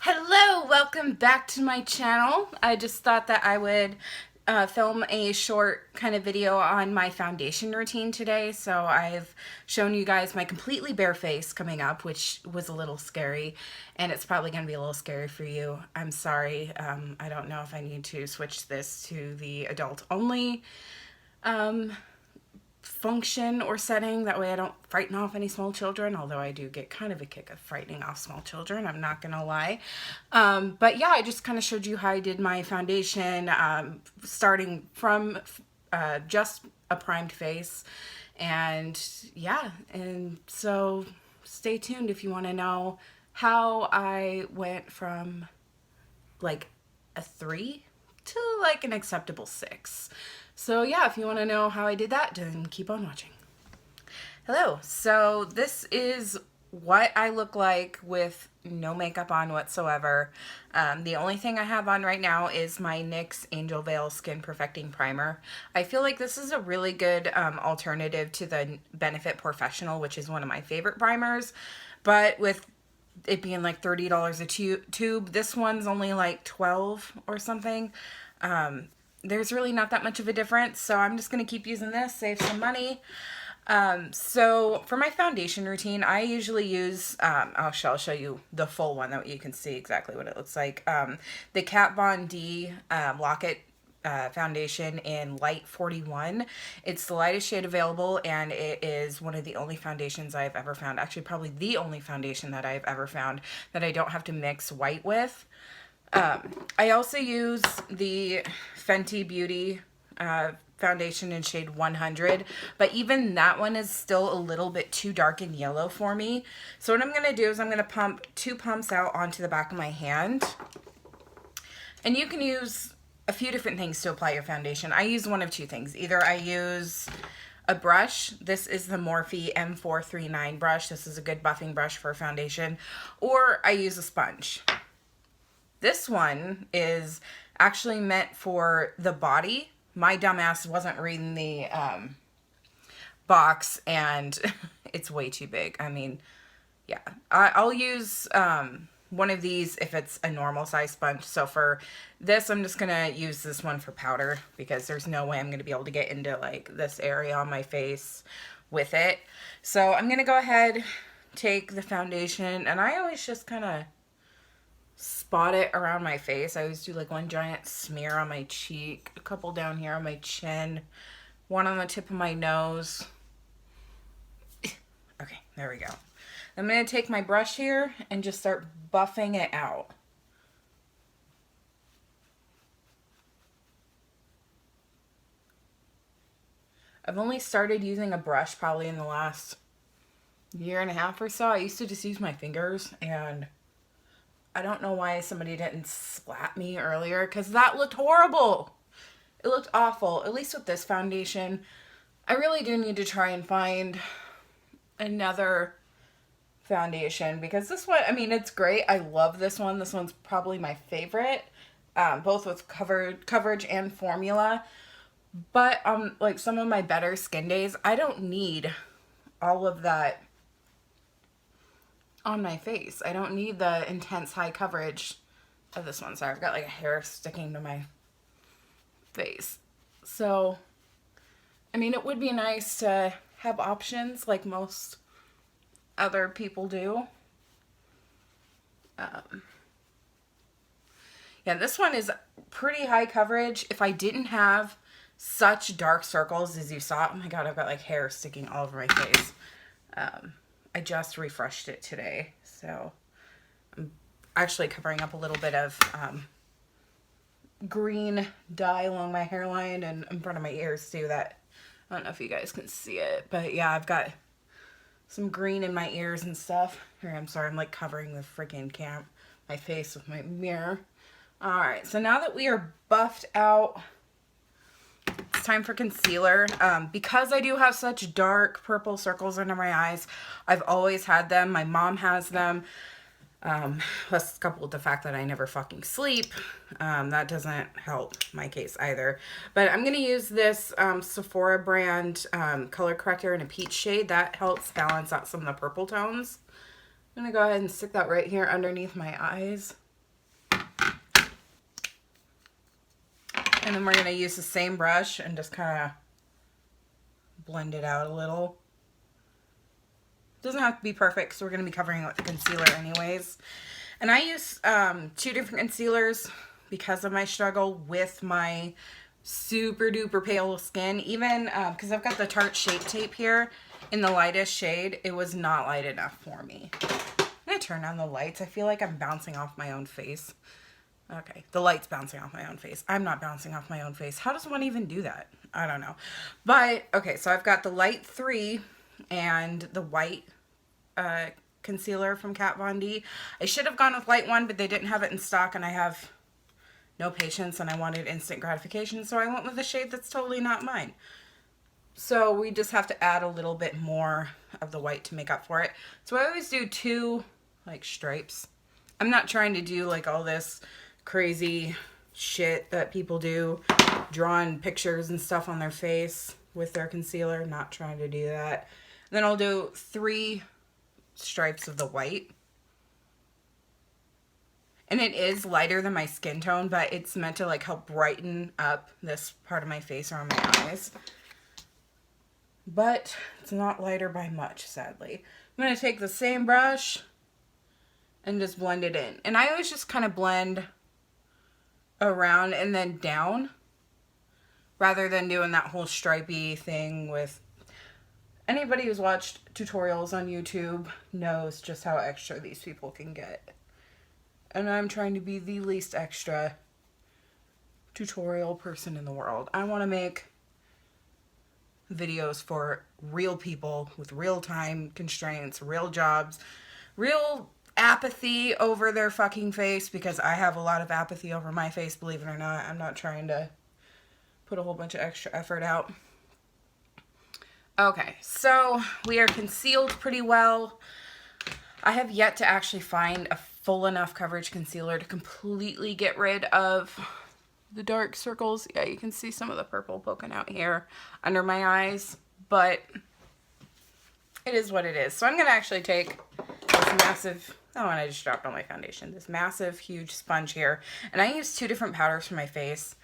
Hello, welcome back to my channel. I just thought that I would film a short kind of video on my foundation routine today. So I've shown you guys my completely bare face coming up, which was a little scary, and it's probably going to be a little scary for you. I'm sorry. I don't know if I need to switch this to the adult only function or setting. That way I don't frighten off any small children, although I do get kind of a kick of frightening off small children, I'm not gonna lie. But yeah, I just kind of showed you how I did my foundation, starting from just a primed face. And yeah, and so stay tuned if you want to know how I went from like a 3 to like an acceptable 6. So yeah, if you want to know how I did that, then keep on watching. Hello, so this is what I look like with no makeup on whatsoever. The only thing I have on right now is my NYX Angel Veil Skin Perfecting Primer. I feel like this is a really good alternative to the Benefit Professional, which is one of my favorite primers, but with it being like $30 a tube, this one's only like 12 or something. There's really not that much of a difference, so I'm just going to keep using this, save some money. So for my foundation routine, I usually use, I'll show you the full one that you can see exactly what it looks like. The Kat Von D Lock-It foundation in Light 41. It's the lightest shade available, and it is one of the only foundations I've ever found, actually probably the only foundation that I've ever found that I don't have to mix white with. I also use the Fenty Beauty foundation in shade 100, but even that one is still a little bit too dark and yellow for me. So what I'm going to do is I'm going to pump 2 pumps out onto the back of my hand. And you can use a few different things to apply your foundation. I use one of 2 things. Either I use a brush. This is the Morphe M439 brush. This is a good buffing brush for foundation. Or I use a sponge. This one is actually meant for the body. My dumbass wasn't reading the box, and it's way too big. I mean, yeah. I'll use one of these if it's a normal size sponge. So for this, I'm just going to use this one for powder, because there's no way I'm going to be able to get into like this area on my face with it. So I'm going to go ahead, take the foundation, and I always just kind of spot it around my face. I always do like one giant smear on my cheek, a couple down here on my chin, one on the tip of my nose. Okay, there we go. I'm going to take my brush here and just start buffing it out. I've only started using a brush probably in the last year and a half or so. I used to just use my fingers, and I don't know why somebody didn't slap me earlier, because that looked horrible. It looked awful. At least with this foundation, I really do need to try and find another foundation, because this one, I mean, it's great. I love this one. This one's probably my favorite, both with coverage and formula. But like some of my better skin days, I don't need all of that on my face. I don't need the intense high coverage of this one. Sorry, I've got like a hair sticking to my face. So, I mean, it would be nice to have options like most other people do. Yeah, this one is pretty high coverage. If I didn't have such dark circles as you saw, oh my god, I've got like hair sticking all over my face. I just refreshed it today, so I'm actually covering up a little bit of green dye along my hairline and in front of my ears too. That, I don't know if you guys can see it, but yeah, I've got some green in my ears and stuff. Here, I'm sorry, I'm like covering the freaking my face with my mirror. Alright, so now that we are buffed out, it's time for concealer. Because I do have such dark purple circles under my eyes, I've always had them. My mom has them. Plus coupled with the fact that I never fucking sleep. That doesn't help my case either. But I'm going to use this Sephora brand color corrector in a peach shade. That helps balance out some of the purple tones. I'm going to go ahead and stick that right here underneath my eyes. And then we're going to use the same brush and just kind of blend it out a little. Doesn't have to be perfect because we're going to be covering it with the concealer anyways. And I use 2 different concealers because of my struggle with my super duper pale skin. Even because I've got the Tarte Shape Tape here in the lightest shade, it was not light enough for me. I'm going to turn on the lights. I feel like I'm bouncing off my own face. Okay, the light's bouncing off my own face. I'm not bouncing off my own face. How does one even do that? I don't know. But, okay, so I've got the light 3 and the white concealer from Kat Von D. I should have gone with light 1, but they didn't have it in stock, and I have no patience, and I wanted instant gratification, so I went with a shade that's totally not mine. So we just have to add a little bit more of the white to make up for it. So I always do 2, like, stripes. I'm not trying to do, like, all this crazy shit that people do, drawing pictures and stuff on their face with their concealer. Not trying to do that. Then I'll do 3 stripes of the white. And it is lighter than my skin tone, but it's meant to like help brighten up this part of my face around my eyes. But it's not lighter by much, sadly. I'm going to take the same brush and just blend it in. And I always just kind of blend around and then down, rather than doing that whole stripey thing with... Anybody who's watched tutorials on YouTube knows just how extra these people can get. And I'm trying to be the least extra tutorial person in the world. I want to make videos for real people with real time constraints, real jobs, real apathy over their fucking face, because I have a lot of apathy over my face, believe it or not. I'm not trying to put a whole bunch of extra effort out. Okay, so we are concealed pretty well. I have yet to actually find a full enough coverage concealer to completely get rid of the dark circles. Yeah, you can see some of the purple poking out here under my eyes, but it is what it is. So I'm going to actually take this massive, oh, and I just dropped all my foundation, this massive, huge sponge here, and I use 2 different powders for my face.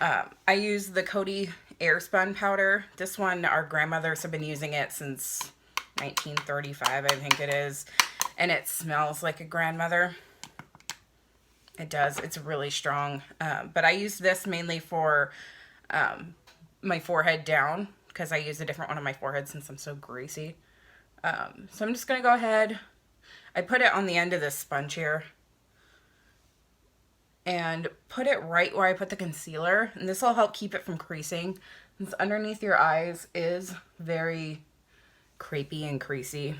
I use the Coty Airspun powder. This one, our grandmothers have been using it since 1935, I think it is. And it smells like a grandmother. It does. It's really strong. But I use this mainly for my forehead down, because I use a different one on my forehead since I'm so greasy. So I'm just going to go ahead. I put it on the end of this sponge here. And put it right where I put the concealer. And this will help keep it from creasing, since underneath your eyes is very crepey and creasy.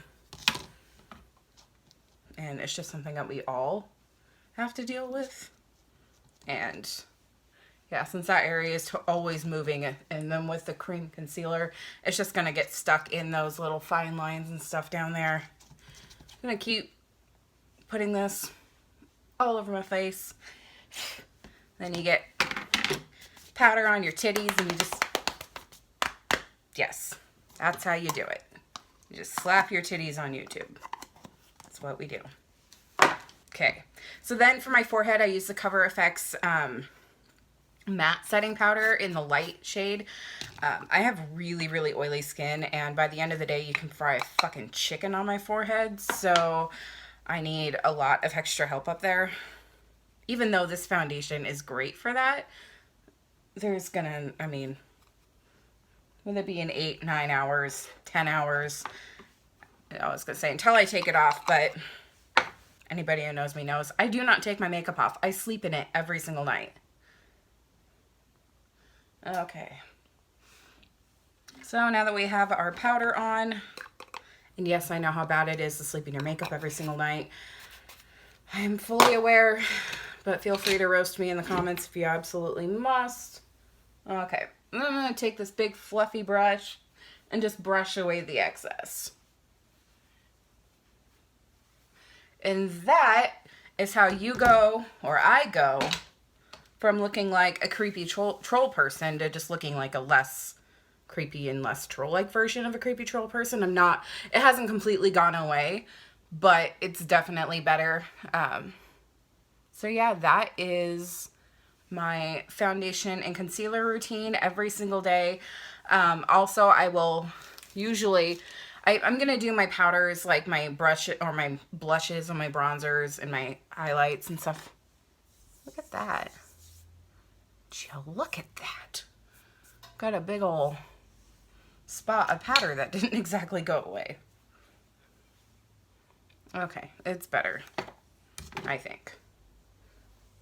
And it's just something that we all have to deal with. And yeah, since that area is always moving, and then with the cream concealer, it's just going to get stuck in those little fine lines and stuff down there. I'm going to keep putting this all over my face. Then you get powder on your titties, and you just, yes, that's how you do it. You just slap your titties on YouTube. That's what we do. Okay, so then for my forehead, I use the Cover FX matte setting powder in the light shade. I have really, really oily skin, and by the end of the day, you can fry a fucking chicken on my forehead, so I need a lot of extra help up there. Even though this foundation is great for that, there's gonna, I mean, will it be in 8, 9 hours, 10 hours? I was gonna say until I take it off, but anybody who knows me knows I do not take my makeup off. I sleep in it every single night. Okay. So now that we have our powder on, and yes, I know how bad it is to sleep in your makeup every single night. I am fully aware, but feel free to roast me in the comments if you absolutely must. Okay, I'm going to take this big fluffy brush and just brush away the excess. And that is how you go, or I go, from looking like a creepy troll person to just looking like a less creepy and less troll-like version of a creepy troll person. It hasn't completely gone away, but it's definitely better. So yeah, that is my foundation and concealer routine every single day. Also, I will usually, I'm going to do my powders, like my brush or my blushes and my bronzers and my highlights and stuff. Look at that. Jill, look at that. Got a big old spot of powder that didn't exactly go away. Okay, it's better, I think.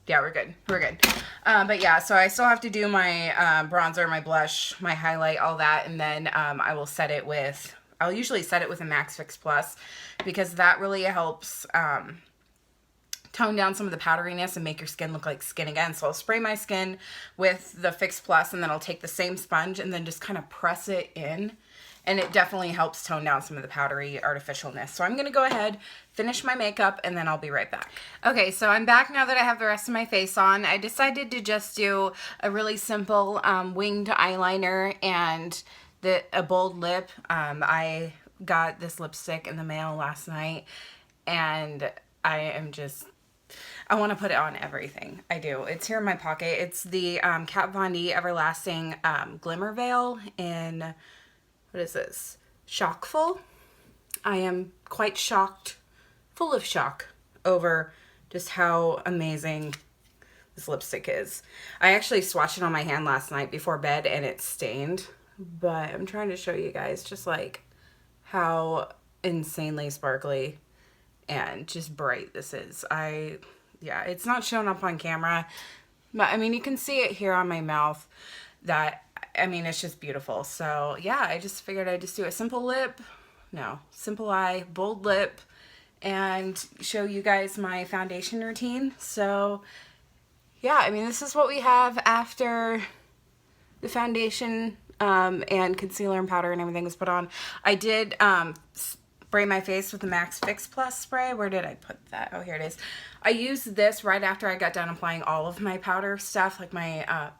Yeah, we're good. We're good. But yeah, so I still have to do my bronzer, my blush, my highlight, all that. And then I will set it with, I'll usually set it with a Max Fix Plus because that really helps tone down some of the powderiness and make your skin look like skin again. So I'll spray my skin with the Fix Plus and then I'll take the same sponge and then just kind of press it in. And it definitely helps tone down some of the powdery artificialness. So I'm going to go ahead, finish my makeup, and then I'll be right back. Okay, so I'm back now that I have the rest of my face on. I decided to just do a really simple winged eyeliner and a bold lip. I got this lipstick in the mail last night, and I want to put it on everything. I do. It's here in my pocket. It's the Kat Von D Everlasting Glimmer Veil in... What is this? Shockful? I am quite shocked, full of shock over just how amazing this lipstick is. I actually swatched it on my hand last night before bed and it stained, but I'm trying to show you guys just like how insanely sparkly and just bright this is. Yeah, it's not showing up on camera, but I mean, you can see it here on my mouth that it's just beautiful. So yeah, I just figured I'd just do a simple eye, bold lip, and show you guys my foundation routine. So yeah, this is what we have after the foundation and concealer and powder and everything was put on. I did spray my face with the Max Fix Plus spray. Where did I put that? Oh, here it is. I used this right after I got done applying all of my powder stuff, like my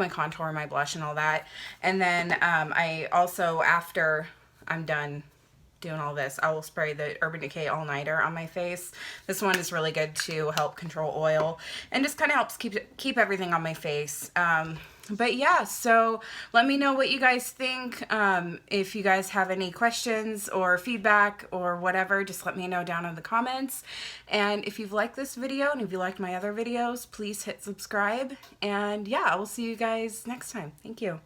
contour, my blush, and all that. And then I also, after I'm done doing all this, I will spray the Urban Decay All Nighter on my face. This one is really good to help control oil and just kind of helps keep everything on my face. But yeah, so let me know what you guys think. If you guys have any questions or feedback or whatever, just let me know down in the comments. And if you've liked this video and if you liked my other videos, please hit subscribe. And yeah, I will see you guys next time. Thank you.